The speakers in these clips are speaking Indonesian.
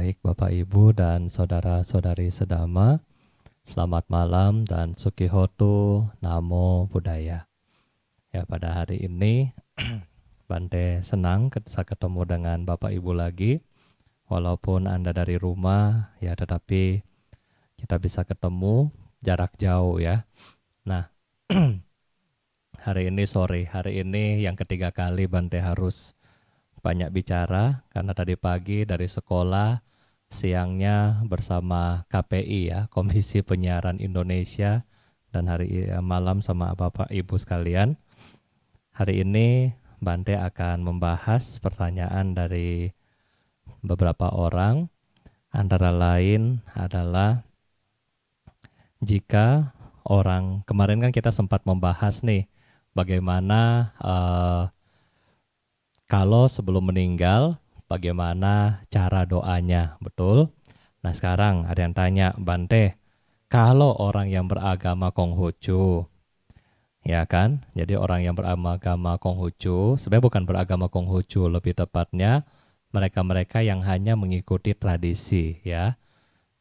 Baik Bapak Ibu dan saudara-saudari sedama, selamat malam dan Sukihotu Namo Buddhaya. Ya, pada hari ini Bante senang bisa ketemu dengan Bapak Ibu lagi. Walaupun Anda dari rumah ya, tetapi kita bisa ketemu jarak jauh ya. Nah, hari ini yang ketiga kali Bante harus banyak bicara karena tadi pagi dari sekolah, siangnya bersama KPI ya, Komisi Penyiaran Indonesia, dan hari malam sama Bapak Ibu sekalian. Hari ini Bante akan membahas pertanyaan dari beberapa orang, antara lain adalah jika orang, kemarin kan kita sempat membahas nih bagaimana kalau sebelum meninggal, bagaimana cara doanya, betul? Nah sekarang ada yang tanya, Bante, kalau orang yang beragama Konghucu, ya kan? Jadi orang yang beragama Konghucu, sebenarnya bukan beragama Konghucu, lebih tepatnya mereka-mereka yang hanya mengikuti tradisi, ya.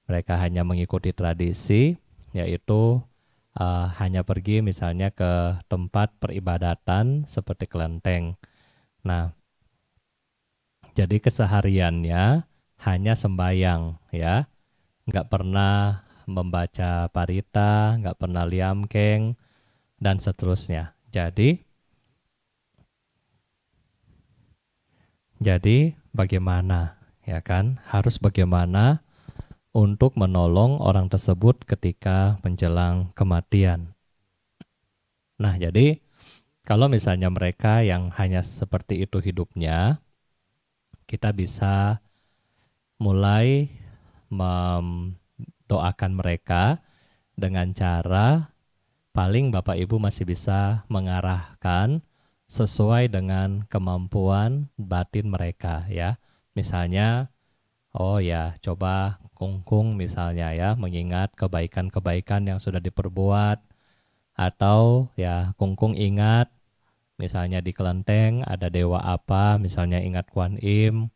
Mereka hanya mengikuti tradisi, yaitu hanya pergi misalnya ke tempat peribadatan seperti kelenteng. Nah, jadi kesehariannya hanya sembayang ya, nggak pernah membaca parita, nggak pernah liamkeng, dan seterusnya. Jadi bagaimana ya kan? Harus bagaimana untuk menolong orang tersebut ketika menjelang kematian. Nah jadi kalau misalnya mereka yang hanya seperti itu hidupnya, kita bisa mulai mendoakan mereka dengan cara paling Bapak Ibu masih bisa mengarahkan sesuai dengan kemampuan batin mereka ya. Misalnya, oh ya coba kungkung misalnya ya, mengingat kebaikan-kebaikan yang sudah diperbuat, atau ya kungkung ingat misalnya di kelenteng ada dewa apa, misalnya ingat Kuan Im,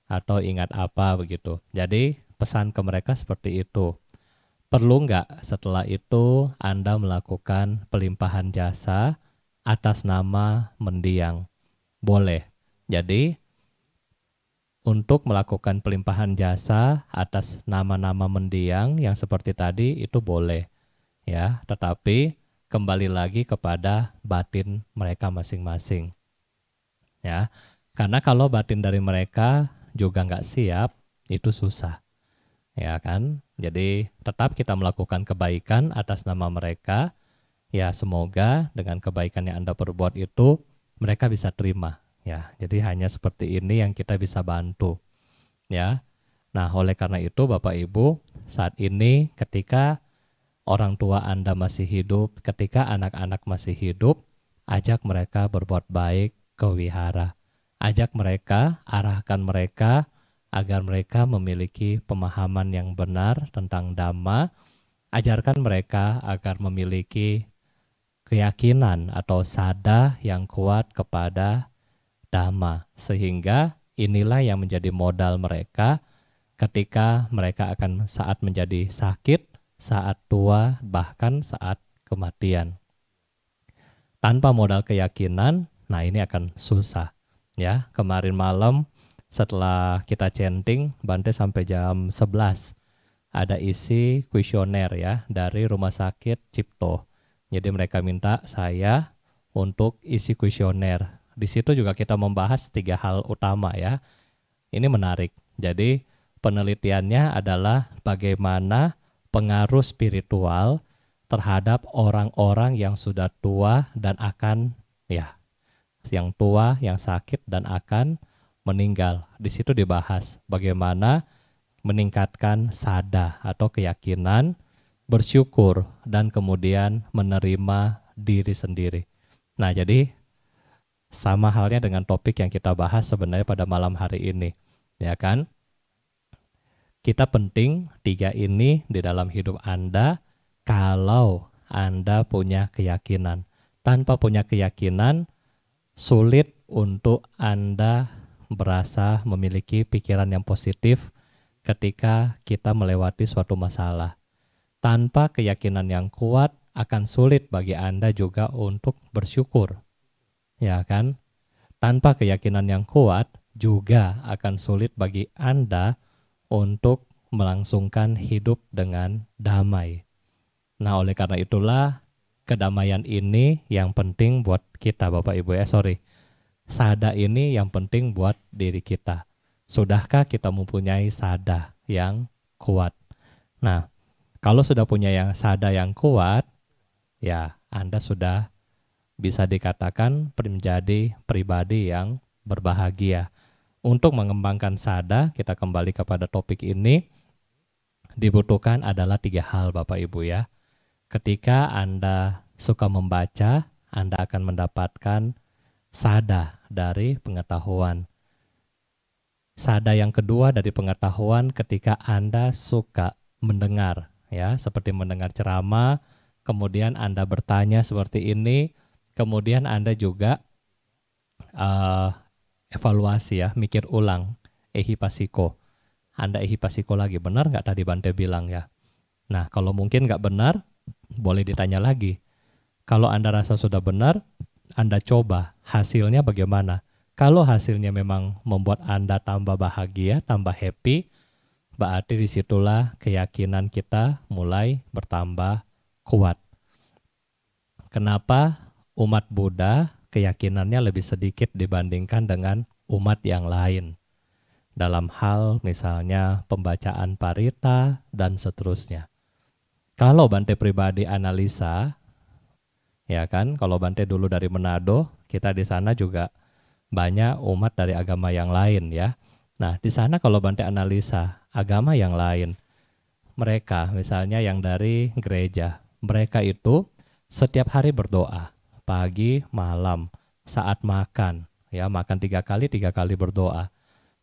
atau ingat apa begitu. Jadi pesan ke mereka seperti itu. Perlu nggak setelah itu Anda melakukan pelimpahan jasa atas nama mendiang? Boleh. Jadi untuk melakukan pelimpahan jasa atas nama-nama mendiang yang seperti tadi itu boleh. Ya, tetapi kembali lagi kepada batin mereka masing-masing. Ya, karena kalau batin dari mereka juga nggak siap, itu susah. Ya kan? Jadi tetap kita melakukan kebaikan atas nama mereka. Ya semoga dengan kebaikan yang Anda perbuat itu mereka bisa terima. Ya, jadi hanya seperti ini yang kita bisa bantu. Ya. Nah, oleh karena itu Bapak Ibu, saat ini ketika orang tua Anda masih hidup, ketika anak-anak masih hidup, ajak mereka berbuat baik ke wihara. Ajak mereka, arahkan mereka agar mereka memiliki pemahaman yang benar tentang Dhamma. Ajarkan mereka agar memiliki keyakinan atau sadar yang kuat kepada Dhamma. Sehingga inilah yang menjadi modal mereka ketika mereka akan saat menjadi sakit, saat tua, bahkan saat kematian. Tanpa modal keyakinan, nah ini akan susah. Ya, kemarin malam setelah kita chanting, Bante sampai jam 11 ada isi kuesioner ya dari Rumah Sakit Cipto. Jadi mereka minta saya untuk isi kuesioner. Di situ juga kita membahas 3 hal utama ya. Ini menarik. Jadi penelitiannya adalah bagaimana pengaruh spiritual terhadap orang-orang yang sudah tua dan akan ya, yang tua, yang sakit dan akan meninggal. Di situ dibahas bagaimana meningkatkan sada atau keyakinan, bersyukur, dan kemudian menerima diri sendiri. Nah, jadi sama halnya dengan topik yang kita bahas sebenarnya pada malam hari ini, ya kan? Kita penting 3 ini di dalam hidup Anda kalau Anda punya keyakinan. Tanpa punya keyakinan, sulit untuk Anda berasa memiliki pikiran yang positif ketika kita melewati suatu masalah. Tanpa keyakinan yang kuat, akan sulit bagi Anda juga untuk bersyukur. Ya kan? Tanpa keyakinan yang kuat, juga akan sulit bagi Anda untuk melangsungkan hidup dengan damai. Nah, oleh karena itulah, kedamaian ini yang penting buat kita, Bapak Ibu sada ini yang penting buat diri kita. Sudahkah kita mempunyai sada yang kuat? Nah, kalau sudah punya sada yang kuat, ya Anda sudah bisa dikatakan menjadi pribadi yang berbahagia. Untuk mengembangkan sada, kita kembali kepada topik ini, dibutuhkan adalah 3 hal Bapak Ibu ya. Ketika Anda suka membaca, Anda akan mendapatkan sada dari pengetahuan. Sada yang kedua dari pengetahuan ketika Anda suka mendengar, ya, seperti mendengar ceramah, kemudian Anda bertanya seperti ini, kemudian Anda juga evaluasi ya, mikir ulang, ehipasiko. Anda ehipasiko lagi, benar nggak tadi Bante bilang ya? Nah, kalau mungkin nggak benar, boleh ditanya lagi. Kalau Anda rasa sudah benar, Anda coba hasilnya bagaimana. Kalau hasilnya memang membuat Anda tambah bahagia, tambah happy, berarti disitulah keyakinan kita mulai bertambah kuat. Kenapa umat Buddha keyakinannya lebih sedikit dibandingkan dengan umat yang lain? Dalam hal misalnya pembacaan parita dan seterusnya. Kalau Bante pribadi analisa, ya kan, kalau Bante dulu dari Manado, kita di sana juga banyak umat dari agama yang lain ya. Nah, di sana kalau Bante analisa agama yang lain, mereka misalnya yang dari gereja, mereka itu setiap hari berdoa, pagi, malam, saat makan, ya makan 3 kali berdoa.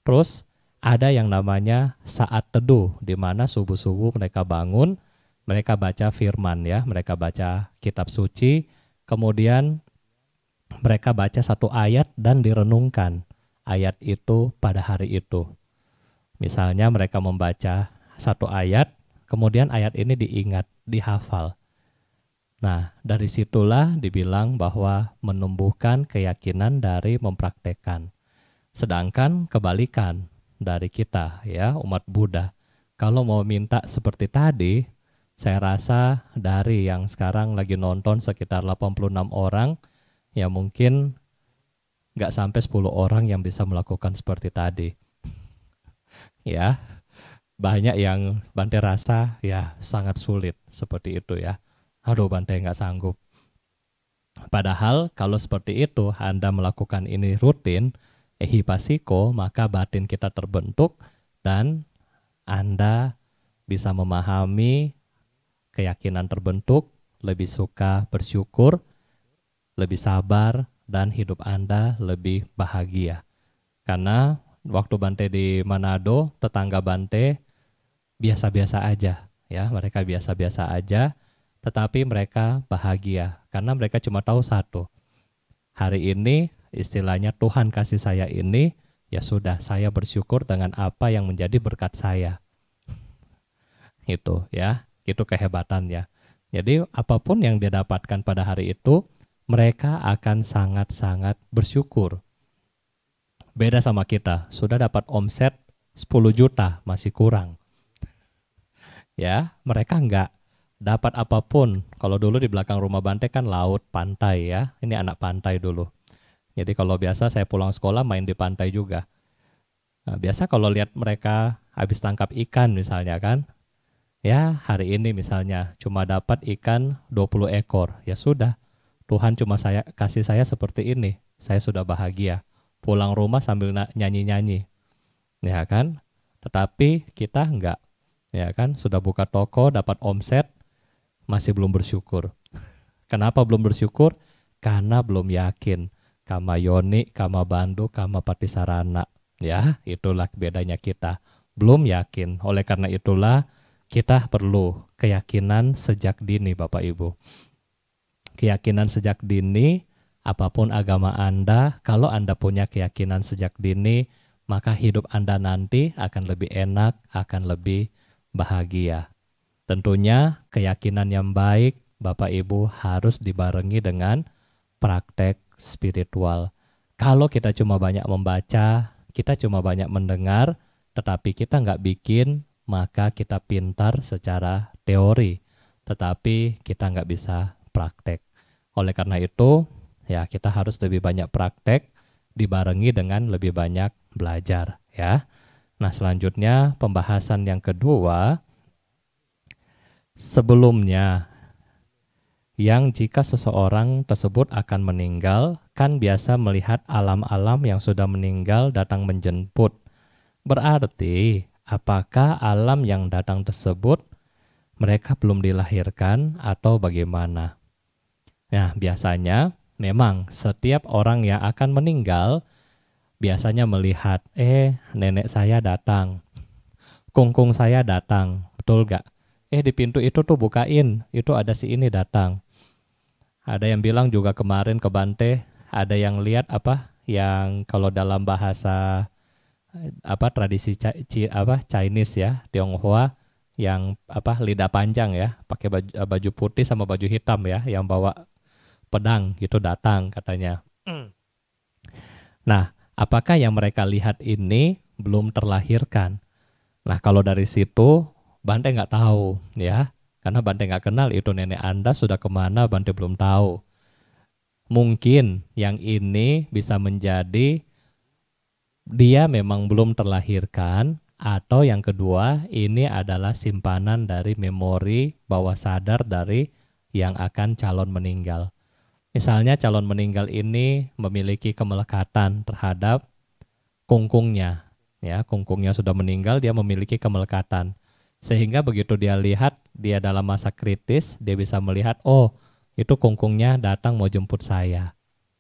Terus ada yang namanya saat teduh, di mana subuh-subuh mereka bangun, mereka baca firman ya, mereka baca kitab suci, kemudian mereka baca 1 ayat dan direnungkan ayat itu pada hari itu. Misalnya mereka membaca 1 ayat, kemudian ayat ini diingat, dihafal. Nah, dari situlah dibilang bahwa menumbuhkan keyakinan dari mempraktekkan. Sedangkan kebalikan dari kita ya, umat Buddha. Kalau mau minta seperti tadi, saya rasa dari yang sekarang lagi nonton sekitar 86 orang, ya mungkin nggak sampai 10 orang yang bisa melakukan seperti tadi. Ya, banyak yang Bante rasa ya sangat sulit seperti itu ya. Aduh Bante nggak sanggup. Padahal kalau seperti itu Anda melakukan ini rutin, ehipasiko, maka batin kita terbentuk dan Anda bisa memahami keyakinan terbentuk, lebih suka bersyukur, lebih sabar, dan hidup Anda lebih bahagia. Karena waktu Bante di Manado, tetangga Bante biasa-biasa aja, ya mereka biasa-biasa aja, tetapi mereka bahagia karena mereka cuma tahu satu, hari ini istilahnya Tuhan kasih saya ini, ya sudah saya bersyukur dengan apa yang menjadi berkat saya. Itu ya, itu kehebatannya. Jadi apapun yang dia dapatkan pada hari itu, mereka akan sangat-sangat bersyukur. Beda sama kita, sudah dapat omset 10 juta masih kurang. Ya, mereka enggak dapat apapun. Kalau dulu di belakang rumah Bante kan laut, pantai ya. Ini anak pantai dulu. Jadi kalau biasa saya pulang sekolah main di pantai juga. Nah, biasa kalau lihat mereka habis tangkap ikan misalnya kan, ya hari ini misalnya cuma dapat ikan 20 ekor. Ya sudah, Tuhan cuma kasih saya seperti ini. Saya sudah bahagia. Pulang rumah sambil nyanyi-nyanyi. Ya kan? Tetapi kita enggak. Ya kan? Sudah buka toko, dapat omset, masih belum bersyukur. Kenapa belum bersyukur? Karena belum yakin. Kama yoni, kama bandu, kama patisarana. Ya, itulah bedanya kita. Belum yakin. Oleh karena itulah kita perlu keyakinan sejak dini Bapak Ibu. Keyakinan sejak dini, apapun agama Anda, kalau Anda punya keyakinan sejak dini, maka hidup Anda nanti akan lebih enak, akan lebih bahagia. Tentunya keyakinan yang baik Bapak Ibu harus dibarengi dengan praktek spiritual. Kalau kita cuma banyak membaca, kita cuma banyak mendengar, tetapi kita nggak bikin, maka kita pintar secara teori, tetapi kita nggak bisa praktek. Oleh karena itu, ya kita harus lebih banyak praktek, dibarengi dengan lebih banyak belajar, ya. Nah, selanjutnya pembahasan yang kedua, sebelumnya, yang jika seseorang tersebut akan meninggal, kan biasa melihat alam-alam yang sudah meninggal datang menjemput. Berarti, apakah alam yang datang tersebut mereka belum dilahirkan atau bagaimana? Nah, biasanya memang setiap orang yang akan meninggal biasanya melihat, nenek saya datang, kungkung saya datang, betul gak? Di pintu itu tuh bukain, itu ada si ini datang. Ada yang bilang juga kemarin ke Bante, ada yang lihat yang kalau dalam bahasa tradisi Chinese ya, Tionghoa, yang lidah panjang ya, pakai baju putih sama baju hitam ya, yang bawa pedang gitu datang katanya. Nah, apakah yang mereka lihat ini belum terlahirkan? Nah, kalau dari situ Bante nggak tahu ya, karena Bante nggak kenal itu nenek Anda sudah kemana, Bante belum tahu. Mungkin yang ini bisa menjadi dia memang belum terlahirkan, atau yang kedua ini adalah simpanan dari memori bawah sadar dari yang akan calon meninggal. Misalnya calon meninggal ini memiliki kemelekatan terhadap kungkungnya, ya kungkungnya sudah meninggal, dia memiliki kemelekatan. Sehingga begitu dia lihat, dia dalam masa kritis, dia bisa melihat, oh itu kungkungnya datang mau jemput saya.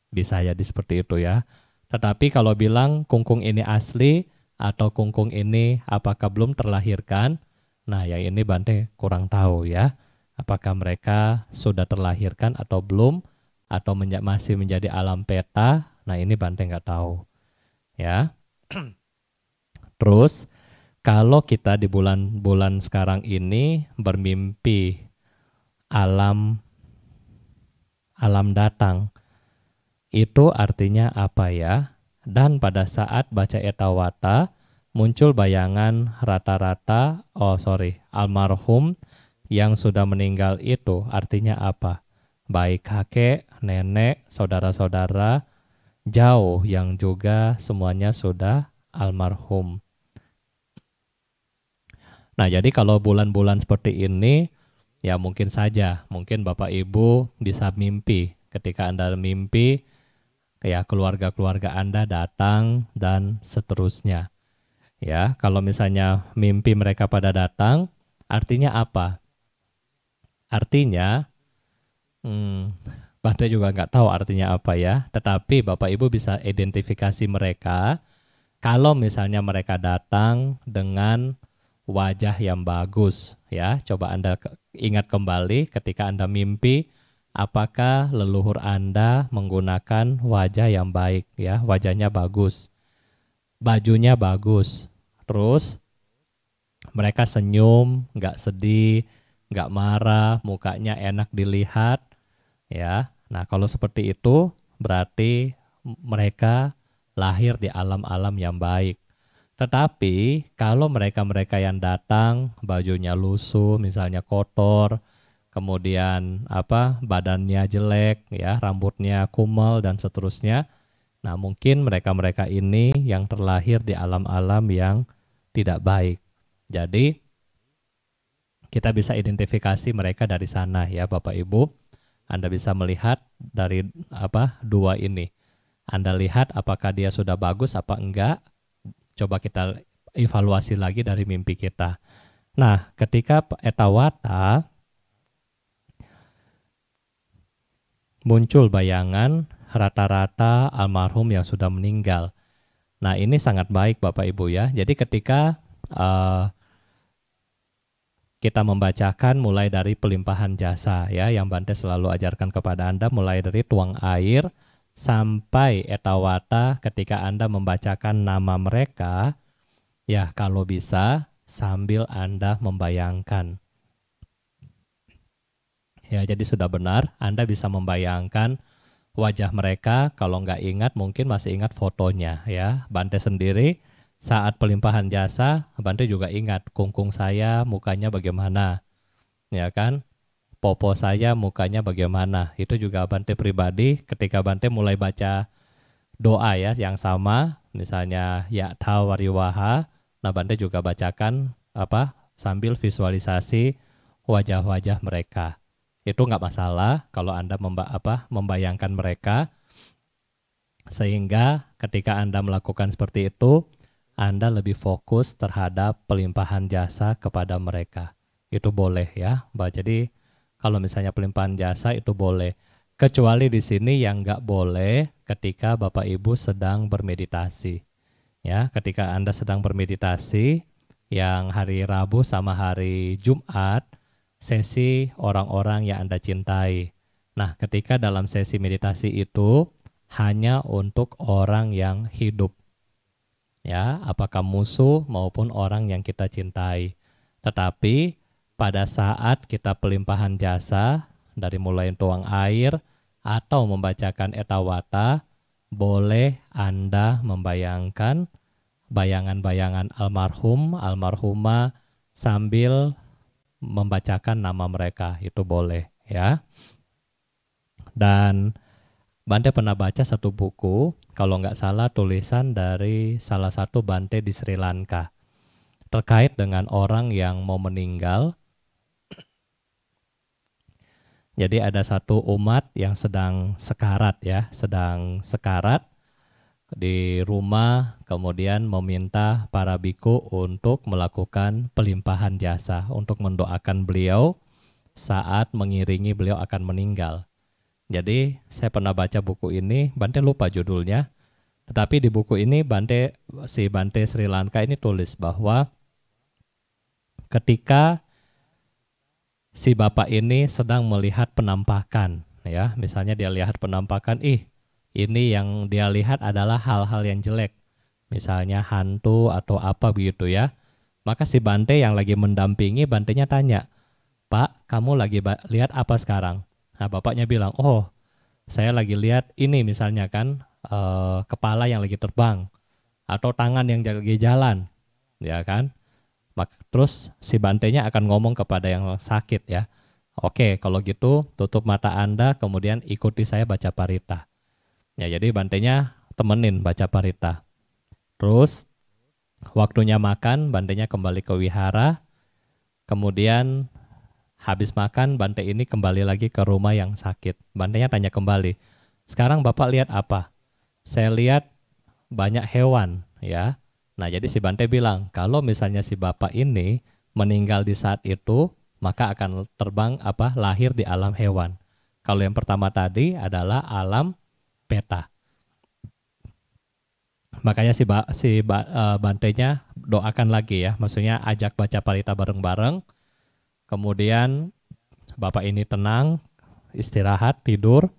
Bisa jadi seperti itu ya. Tetapi kalau bilang kungkung ini asli atau kungkung ini apakah belum terlahirkan, nah yang ini Bante kurang tahu ya. Apakah mereka sudah terlahirkan atau belum, atau masih menjadi alam peta, nah ini Bante nggak tahu ya. Terus kalau kita di bulan-bulan sekarang ini bermimpi alam datang, itu artinya apa ya? Dan pada saat baca etawata muncul bayangan almarhum yang sudah meninggal itu artinya apa? Baik kakek, nenek, saudara-saudara jauh yang juga semuanya sudah almarhum. Nah, jadi kalau bulan-bulan seperti ini, ya mungkin saja, mungkin Bapak Ibu bisa mimpi. Ketika Anda mimpi, ya keluarga-keluarga Anda datang dan seterusnya. Ya, kalau misalnya mimpi mereka pada datang, artinya apa? Artinya, Bante juga nggak tahu artinya apa ya, tetapi Bapak Ibu bisa identifikasi mereka kalau misalnya mereka datang dengan wajah yang bagus ya. Coba Anda ingat kembali ketika Anda mimpi, apakah leluhur Anda menggunakan wajah yang baik ya, wajahnya bagus, bajunya bagus, terus mereka senyum, nggak sedih, nggak marah, mukanya enak dilihat ya. Nah, kalau seperti itu berarti mereka lahir di alam-alam yang baik. Tetapi kalau mereka-mereka yang datang bajunya lusuh, misalnya kotor, kemudian badannya jelek, ya rambutnya kumal dan seterusnya. Nah mungkin mereka-mereka ini yang terlahir di alam-alam yang tidak baik. Jadi kita bisa identifikasi mereka dari sana ya Bapak Ibu. Anda bisa melihat dari dua ini. Anda lihat apakah dia sudah bagus apa enggak. Coba kita evaluasi lagi dari mimpi kita. Nah, ketika etawata muncul bayangan rata-rata almarhum yang sudah meninggal. Nah, ini sangat baik Bapak Ibu ya. Jadi ketika kita membacakan mulai dari pelimpahan jasa ya, yang Bante selalu ajarkan kepada Anda, mulai dari tuang air sampai etawata ketika Anda membacakan nama mereka, ya kalau bisa sambil Anda membayangkan. Ya, jadi sudah benar, Anda bisa membayangkan wajah mereka. Kalau nggak ingat, mungkin masih ingat fotonya ya. Bante sendiri saat pelimpahan jasa, Bante juga ingat kungkung saya mukanya bagaimana, ya kan? Popo saya mukanya bagaimana. Itu juga Bante pribadi ketika Bante mulai baca doa ya yang sama, misalnya ya tawariwaha. Nah, Bante juga bacakan apa sambil visualisasi wajah-wajah mereka. Itu nggak masalah kalau Anda membayangkan mereka, sehingga ketika Anda melakukan seperti itu, Anda lebih fokus terhadap pelimpahan jasa kepada mereka. Itu boleh ya, Mbak. Jadi kalau misalnya pelimpahan jasa itu boleh. Kecuali di sini yang nggak boleh ketika Bapak Ibu sedang bermeditasi. Ya, ketika Anda sedang bermeditasi, yang hari Rabu sama hari Jumat, sesi orang-orang yang Anda cintai. Nah, ketika dalam sesi meditasi itu hanya untuk orang yang hidup. Ya, apakah musuh maupun orang yang kita cintai. Tetapi pada saat kita pelimpahan jasa, dari mulai tuang air atau membacakan etawata, boleh Anda membayangkan bayangan-bayangan almarhum, almarhumah sambil membacakan nama mereka, itu boleh ya. Dan Bante pernah baca satu buku, kalau nggak salah tulisan dari salah satu Bante di Sri Lanka, terkait dengan orang yang mau meninggal. Jadi ada satu umat yang sedang sekarat ya, sedang sekarat di rumah, kemudian meminta para biku untuk melakukan pelimpahan jasa untuk mendoakan beliau saat mengiringi beliau akan meninggal. Jadi saya pernah baca buku ini, Bante lupa judulnya, tetapi di buku ini si Bante Sri Lanka ini tulis bahwa ketika si bapak ini sedang melihat penampakan, ya, misalnya dia lihat penampakan, ini yang dia lihat adalah hal-hal yang jelek, misalnya hantu atau apa begitu ya. Maka si Bante yang lagi mendampingi, Bantenya tanya, Pak, kamu lagi lihat apa sekarang? Nah, bapaknya bilang, oh, saya lagi lihat ini misalnya kan, kepala yang lagi terbang, atau tangan yang lagi jalan, ya kan? Terus si Bantenya akan ngomong kepada yang sakit ya, oke, kalau gitu tutup mata Anda, kemudian ikuti saya baca parita. Ya, jadi Bantenya temenin baca parita. Terus waktunya makan, Bantenya kembali ke wihara. Kemudian habis makan, Bante ini kembali lagi ke rumah yang sakit. Bantenya tanya kembali, sekarang Bapak lihat apa? Saya lihat banyak hewan ya. Nah, jadi si Bante bilang, kalau misalnya si Bapak ini meninggal di saat itu, maka akan lahir di alam hewan. Kalau yang pertama tadi adalah alam peta. Makanya Bantenya doakan lagi ya, maksudnya ajak baca parita bareng-bareng. Kemudian Bapak ini tenang, istirahat, tidur.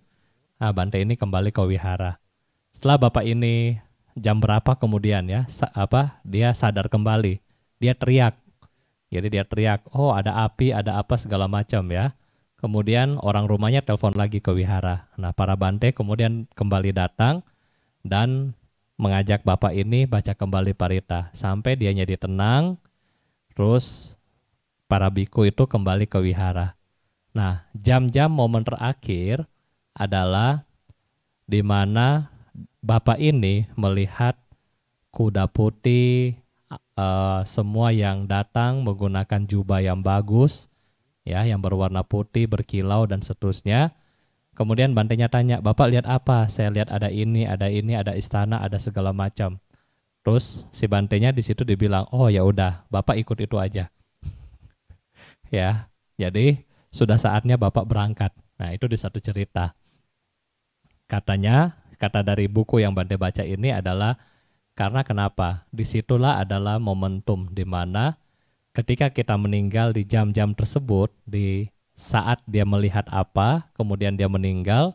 Nah, Bante ini kembali ke wihara. Setelah Bapak ini jam berapa kemudian ya, dia sadar kembali, dia teriak. Jadi dia teriak, oh ada api, ada apa segala macam ya. Kemudian orang rumahnya telepon lagi ke wihara. Nah, para Bante kemudian kembali datang dan mengajak Bapak ini baca kembali parita sampai dia jadi tenang. Terus para biku itu kembali ke wihara. Nah, jam-jam momen terakhir adalah di mana Bapak ini melihat kuda putih, semua yang datang menggunakan jubah yang bagus, ya, yang berwarna putih, berkilau dan seterusnya. Kemudian Bantenya tanya, Bapak lihat apa? Saya lihat ada ini, ada istana, ada segala macam. Terus si Bantenya di situ dibilang, oh ya udah, Bapak ikut itu aja. Ya, jadi sudah saatnya Bapak berangkat. Nah, itu di satu cerita. Katanya, kata dari buku yang Bante baca ini adalah karena kenapa? Disitulah adalah momentum di mana ketika kita meninggal di jam-jam tersebut, di saat dia melihat apa, kemudian dia meninggal,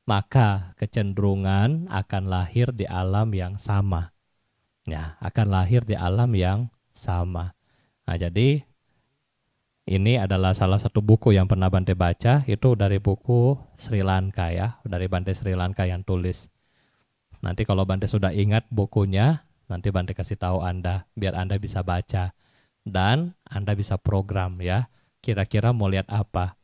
maka kecenderungan akan lahir di alam yang sama. Ya, akan lahir di alam yang sama. Nah, jadi ini adalah salah satu buku yang pernah Bante baca, itu dari buku Sri Lanka ya, dari Bante Sri Lanka yang tulis. Nanti kalau Bante sudah ingat bukunya, nanti Bante kasih tahu Anda, biar Anda bisa baca. Dan Anda bisa program ya, kira-kira mau lihat apa.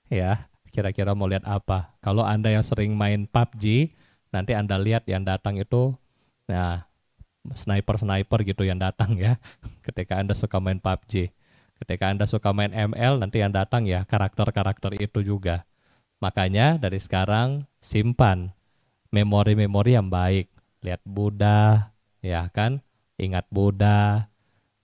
Ya, kira-kira mau lihat apa. Kalau Anda yang sering main PUBG, nanti Anda lihat yang datang itu, nah, sniper-sniper gitu yang datang ya. Ketika Anda suka main PUBG. Ketika Anda suka main ML, nanti yang datang ya karakter-karakter itu juga. Makanya dari sekarang simpan memori-memori yang baik. Lihat Buddha, ya kan? Ingat Buddha.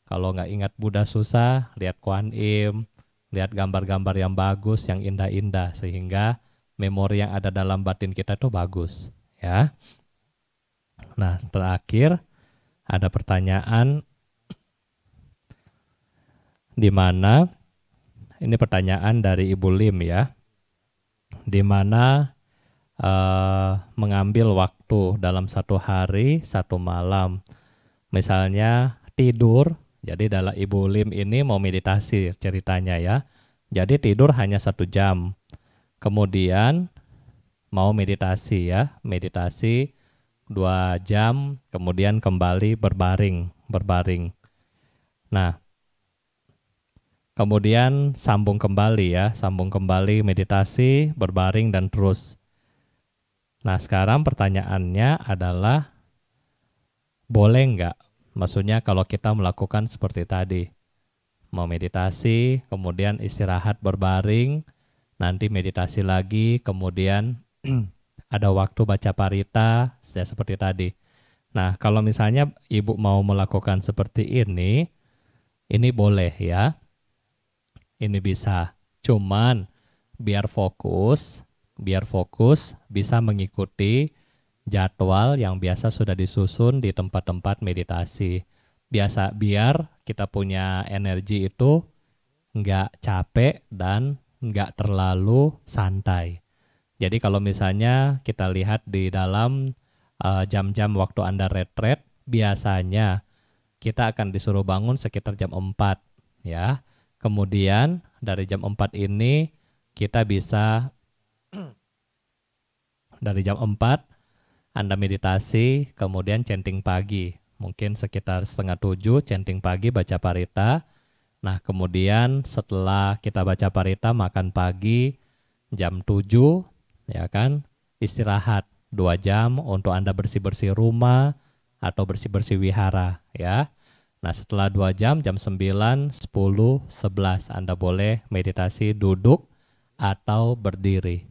Kalau nggak ingat Buddha susah, lihat Kuan Im, lihat gambar-gambar yang bagus, yang indah-indah, sehingga memori yang ada dalam batin kita itu bagus. Ya. Nah, terakhir ada pertanyaan di mana ini pertanyaan dari Ibu Lim ya, di mana mengambil waktu dalam satu hari, satu malam, misalnya tidur. Jadi dalam Ibu Lim ini mau meditasi ceritanya ya. Jadi tidur hanya 1 jam, kemudian mau meditasi ya, meditasi 2 jam, kemudian kembali berbaring. Nah, kemudian sambung kembali ya, sambung kembali meditasi, berbaring dan terus. Nah, sekarang pertanyaannya adalah boleh nggak? Maksudnya kalau kita melakukan seperti tadi, mau meditasi, kemudian istirahat berbaring, nanti meditasi lagi, kemudian ada waktu baca parita, ya seperti tadi. Nah, kalau misalnya Ibu mau melakukan seperti ini boleh ya. Ini bisa. Cuman biar fokus bisa mengikuti jadwal yang biasa sudah disusun di tempat-tempat meditasi. Biar kita punya energi itu nggak capek dan nggak terlalu santai. Jadi kalau misalnya kita lihat di dalam jam-jam waktu Anda retret, biasanya kita akan disuruh bangun sekitar jam 4 ya. Kemudian dari jam 4 ini kita bisa dari jam 4 Anda meditasi, kemudian chanting pagi. Mungkin sekitar 6:30 chanting pagi, baca parita. Nah, kemudian setelah kita baca parita, makan pagi, jam 7, ya kan, istirahat 2 jam untuk Anda bersih-bersih rumah atau bersih-bersih wihara, ya. Nah, setelah 2 jam, jam 9, 10, 11, Anda boleh meditasi duduk atau berdiri.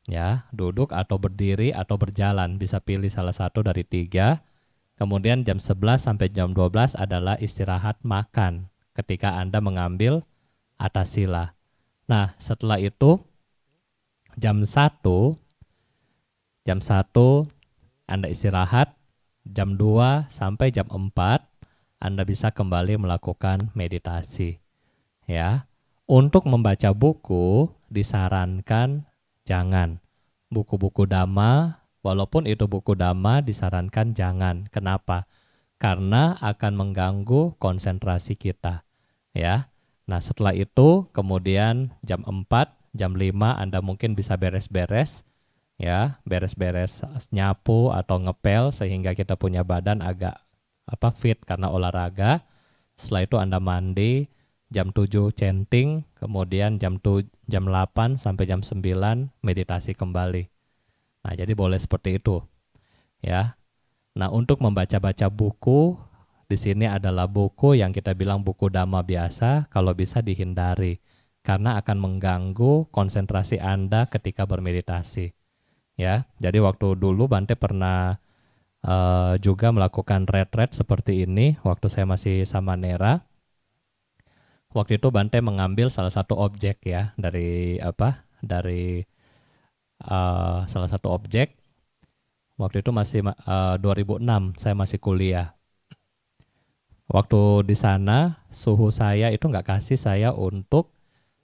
Ya, duduk atau berdiri atau berjalan, bisa pilih salah satu dari 3. Kemudian jam 11 sampai jam 12 adalah istirahat makan ketika Anda mengambil atasila. Nah, setelah itu jam 1 Anda istirahat, jam 2 sampai jam 4 Anda bisa kembali melakukan meditasi. Ya. Untuk membaca buku disarankan jangan. Buku-buku dhamma, walaupun itu buku dhamma, disarankan jangan. Kenapa? Karena akan mengganggu konsentrasi kita. Ya. Nah, setelah itu kemudian jam 4, jam 5 Anda mungkin bisa beres-beres. Ya, beres-beres nyapu atau ngepel sehingga kita punya badan agak fit karena olahraga. Setelah itu Anda mandi, jam 7 chanting, kemudian jam 8 sampai jam 9 meditasi kembali. Nah, jadi boleh seperti itu. Ya. Nah, untuk membaca-baca buku, di sini adalah buku yang kita bilang buku dhamma biasa, kalau bisa dihindari karena akan mengganggu konsentrasi Anda ketika bermeditasi. Ya. Jadi waktu dulu Bante pernah juga melakukan retret seperti ini waktu saya masih sama Nera. Waktu itu Bante mengambil salah satu objek ya dari salah satu objek. Waktu itu masih 2006, saya masih kuliah. Waktu di sana suhu saya itu nggak kasih saya untuk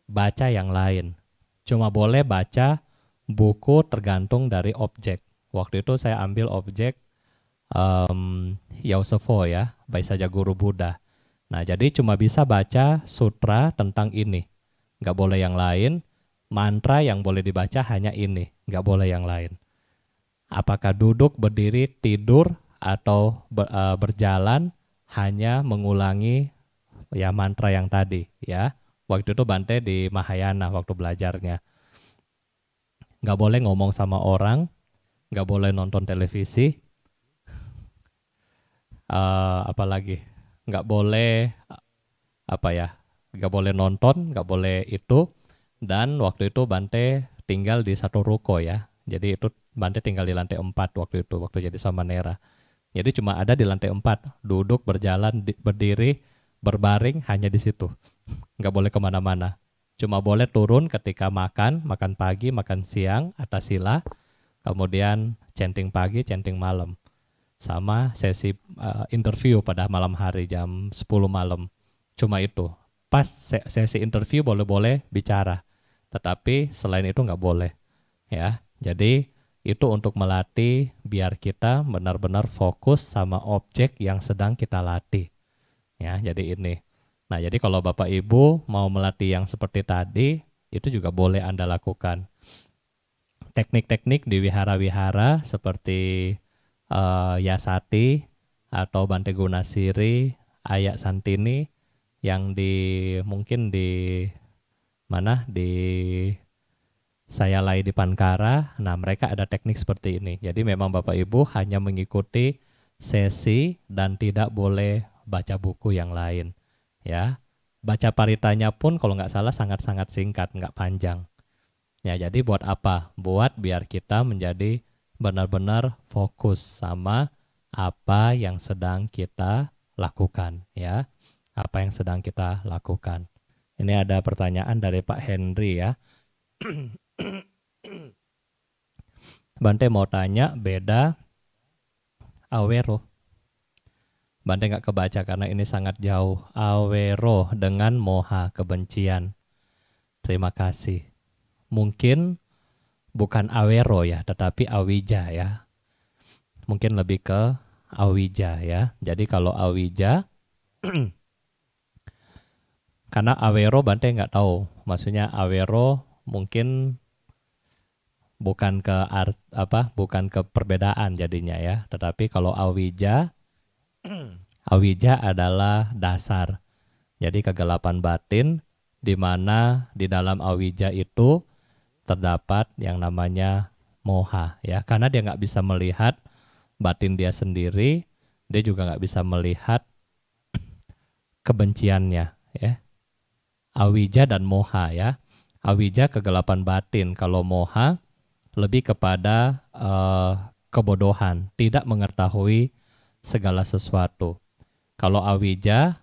baca yang lain. Cuma boleh baca buku tergantung dari objek. Waktu itu saya ambil objek Yausefo ya, baik saja guru Buddha. Nah, jadi cuma bisa baca sutra tentang ini. Nggak boleh yang lain. Mantra yang boleh dibaca hanya ini, nggak boleh yang lain. Apakah duduk, berdiri, tidur, atau berjalan, hanya mengulangi ya mantra yang tadi ya. Waktu itu Bante di Mahayana waktu belajarnya. Nggak boleh ngomong sama orang, nggak boleh nonton televisi, apalagi nggak boleh apa ya, nggak boleh nonton, nggak boleh itu. Dan waktu itu Bante tinggal di satu ruko ya. Jadi itu Bante tinggal di lantai 4 waktu itu, waktu jadi samanera. Jadi cuma ada di lantai 4, duduk, berjalan, berdiri, berbaring hanya di situ. Nggak boleh kemana-mana. Cuma boleh turun ketika makan, makan pagi, makan siang, atas sila, kemudian chanting pagi, chanting malam. Sama sesi interview pada malam hari jam 10 malam. Cuma itu. Pas sesi interview boleh-boleh bicara. Tetapi selain itu nggak boleh. Ya, jadi itu untuk melatih biar kita benar-benar fokus sama objek yang sedang kita latih. Ya, jadi ini. Nah, jadi kalau Bapak Ibu mau melatih yang seperti tadi, itu juga boleh Anda lakukan. Teknik-teknik di wihara-wihara seperti Yasati atau Bante Gunasiri, Ayak Santini yang mungkin di mana di Sayalai di Pankara. Nah, mereka ada teknik seperti ini. Jadi memang Bapak Ibu hanya mengikuti sesi dan tidak boleh baca buku yang lain. Ya, baca paritanya pun kalau nggak salah sangat-sangat singkat, nggak panjang. Ya, jadi buat apa? Buat biar kita menjadi benar-benar fokus sama apa yang sedang kita lakukan, ya. Apa yang sedang kita lakukan. Ini ada pertanyaan dari Pak Henry ya. Bante mau tanya beda awero. Bante nggak kebaca karena ini sangat jauh. Awero dengan moha, kebencian. Terima kasih. Mungkin bukan awero ya, tetapi awija ya. Mungkin lebih ke awija ya. Jadi kalau awija, karena awero Bante nggak tahu. Maksudnya awero mungkin bukan ke bukan ke perbedaan jadinya ya. Tetapi kalau awija, awija adalah dasar. Jadi kegelapan batin di mana di dalam awija itu terdapat yang namanya moha ya, karena dia nggak bisa melihat batin dia sendiri, dia juga nggak bisa melihat kebenciannya ya. Awija dan moha ya. Awija kegelapan batin, kalau moha lebih kepada kebodohan, tidak mengetahui segala sesuatu. Kalau awija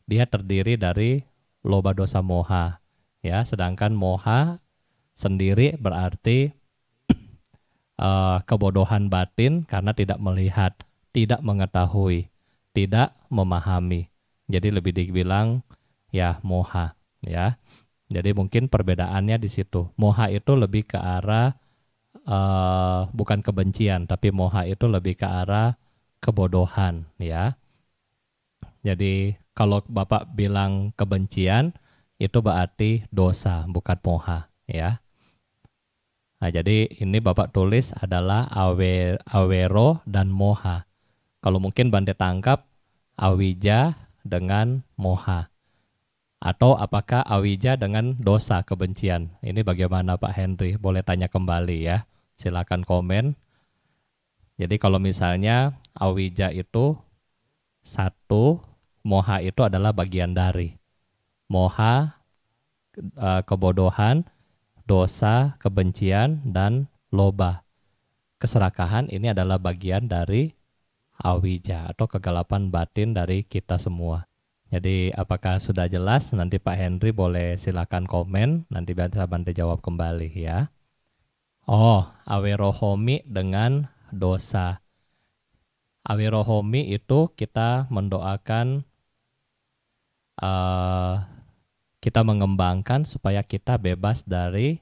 dia terdiri dari loba dosa moha ya, sedangkan moha sendiri berarti kebodohan batin karena tidak melihat, tidak mengetahui, tidak memahami. Jadi lebih dibilang ya moha ya. Jadi mungkin perbedaannya di situ. Moha itu lebih ke arah bukan kebencian, tapi moha itu lebih ke arah kebodohan ya. Jadi kalau Bapak bilang kebencian itu berarti dosa, bukan moha ya. Nah, jadi ini Bapak tulis adalah awero dan moha. Kalau mungkin Bante tangkap awija dengan moha. Atau apakah awija dengan dosa, kebencian? Ini bagaimana Pak Henry? Boleh tanya kembali ya. Silakan komen. Jadi kalau misalnya awija itu satu, moha itu adalah bagian dari. Moha, kebodohan, dosa, kebencian, dan loba, keserakahan, ini adalah bagian dari awija atau kegelapan batin dari kita semua. Jadi apakah sudah jelas? Nanti Pak Henry boleh silakan komen, nanti bisa Bante jawab kembali ya. Oh, awerohomi dengan dosa. Awerohomi itu kita mendoakan, kita mengembangkan supaya kita bebas dari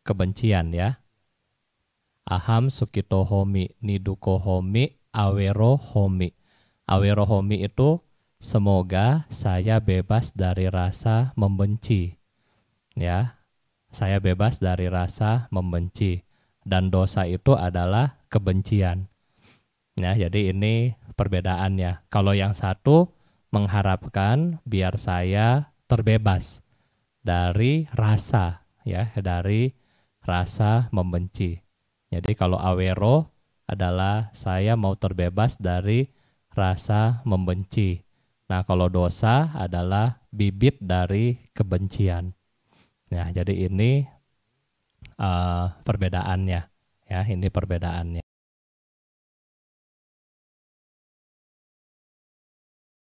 kebencian ya. Aham sukito homi, niduko homi, awero homi. Awero homi itu semoga saya bebas dari rasa membenci. Ya, saya bebas dari rasa membenci. Dan dosa itu adalah kebencian. Ya, jadi ini perbedaannya. Kalau yang satu mengharapkan biar saya terbebas dari rasa, ya, dari rasa membenci. Jadi kalau awero adalah saya mau terbebas dari rasa membenci. Nah, kalau dosa adalah bibit dari kebencian. Nah, jadi ini perbedaannya. Ya, ini perbedaannya.